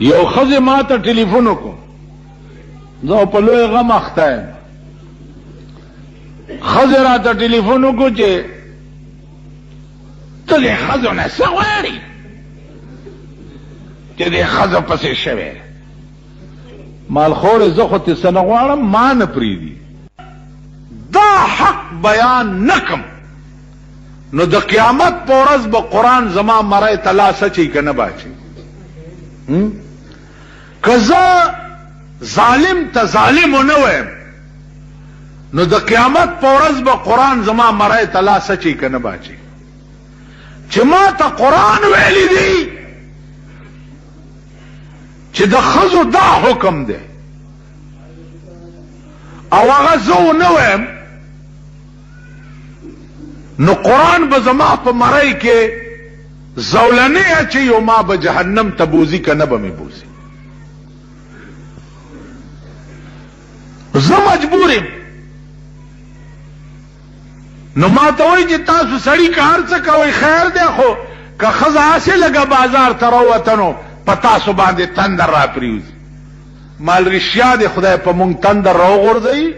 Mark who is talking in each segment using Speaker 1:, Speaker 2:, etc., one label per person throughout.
Speaker 1: یو ښځه ما ته ټلیفون وکړو، زه په لوی غم اخته یم. ښځه راته ټلیفون وکړو چې ته دې ښځو نه څه غواړې چې دې ښځو پسې شوې؟ مالخورې زه خو تې څه نه غواړم، ما نه پرېږدي. دا حق بیان نه کم نو د قیامت په ورځ به قرآن زما مری ته لاس اچوي که نه باچي. که زه ظالم ته ظالم ونه وایم نو د قیامت په ورځ به قرآن زما مری ته لاس اچوي که نه باچي. چې ما ته قرآن ویلی دی چې د ښځو دا حکم دی او هغه زه ونه وایم نو قرآن به زما په مری کې زولنې اچوي او ما به جهنم ته بوزي که نه به مې بوزي. زه مجبور یم. نو ما ته وایي چې تاسو سړي که هر څه کوئ خیر دی، خو که ښځه هسې لږه بازار ته راووته نو په تاسو باندې تندر را پرېوځي. مال رښتیا دی خدای په مونږ تندر راوغورځوي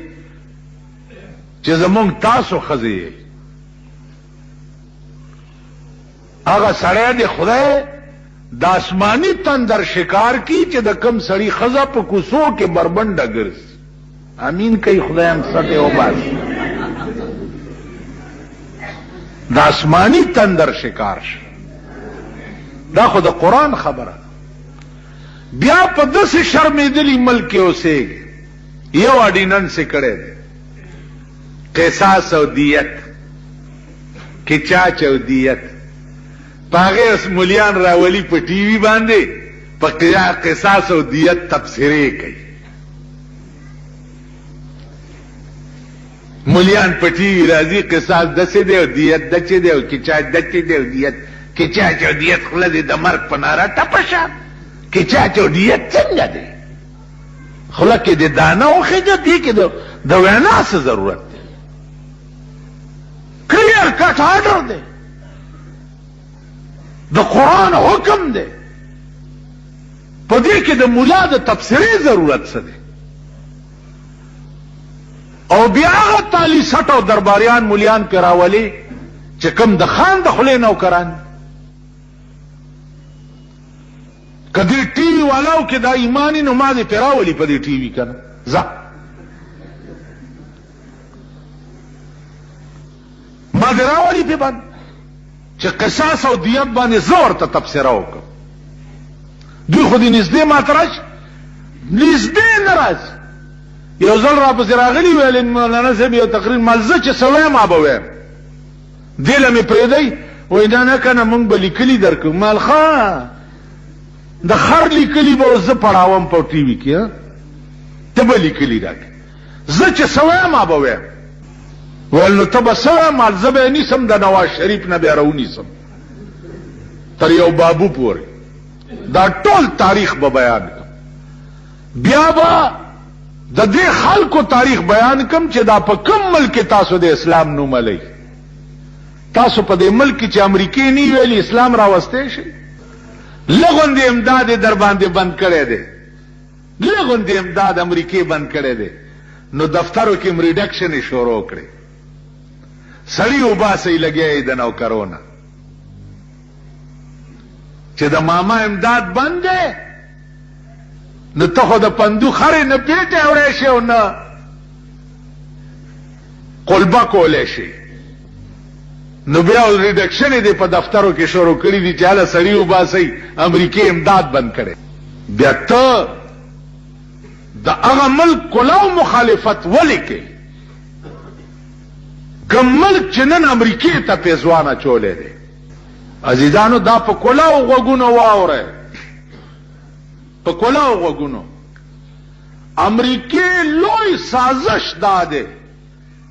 Speaker 1: چې زمونږ تاسو ښځې یې. هغه سړی دی خدای د آسماني تندر شکار کی چې د کم سړي ښځه په کوڅو کې بربنډه ګرځي. امین کوي خدای هم سټې وباسي. د آسماني تندر شکار شي. دا خو د قرآن خبره. بیا په داسې شرمېدلي ملک کې اوسېږي. یو اډیننس یې کړی دی قصاص او دیت، کچاچ او دیت. په هغې مولیان راولي په ټي وي باندې په قصاص او دیت تبصرې کوي. مولیان په ټي وي راځي قصاص دسې دی او دیت دچې دی او کچاچ دچې دی او دیت کچاچ او دیت خوله دې د مرګ په ناره ټپه شه. کچاچ او دیت څنګه دی؟ خوله کې دې دانه وخېږه، دې کې د وینا څه ضرورت دی؟ کلیر کټ آرډر دی، د قرآن حکم دی. په دې کې د مولا د تبصرې ضرورت څه دی؟ او بیا هغه تالی سټ او درباریان مولیان پې راولي چې کوم د خان د خولې نوکران. که دې ټي وي والاو کې دا ایمانی نو ما دې پې راولي په دې ټي وي که نه ځه ما دې راولي پې باندې چې قصاص او دیت باندې زه ورته تبصره وکړم. دوی خو دې نږدې ما ته راشي، نږدې نه راځي. یو ځل را پسې راغلي ویل مولانا صاحب یو تقریر مال زه چې څه وایم ما به وایم، دې له مې پرېږدئ. وایي نه نه که نه موږ به لیکلي درکړو. مال ښه د خر لیکلي به زه پړاوم په ټي وي کې، ته به لیکلي راکړې. زه چې څه وایم ما به وایم. ویل نو ته به څه وایم؟ مال زه به یې نیسم د نواز شریف نه بیا راونیسم تر یو بابو پورې، دا ټول تاریخ به بیان کړم. بیا به د دې خلکو تاریخ بیان کم چې دا په کوم ملک تاسو د اسلام نوم لئ. تاسو په دې ملک چې امریکې نه ویلي اسلام راوستی شي. لغوندې امداد یې در باندې بند کړی دی، لغوندې امداد امریکې بند کړی دی. نو دفترو کې ریډکشن یې شروع کړی، سړي وباسئ لګیا یې د نوکرونه چې د ماما امداد بند دی. نو ته خو د پندو خرې نه پیټې وړی شي او نه قلبه کولی شي. نو بیا ریډکشن یې په دفترو کې شروع کړي دي چې هله سړي وباسئ امریکې امداد بند کړی. بیا ته د هغه ملک کلاو مخالفت ولې کوې؟ کوم ملک چې نن امریکې ته پیزوان اچولی دی. عزیزانو دا په کلاو غوږونو واورئ، په کلاو غوږونو. امریکې لوی سازش دا دی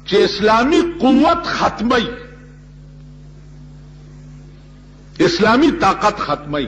Speaker 1: چې اسلامي قوت ختمی، اسلامی طاقت ختمی.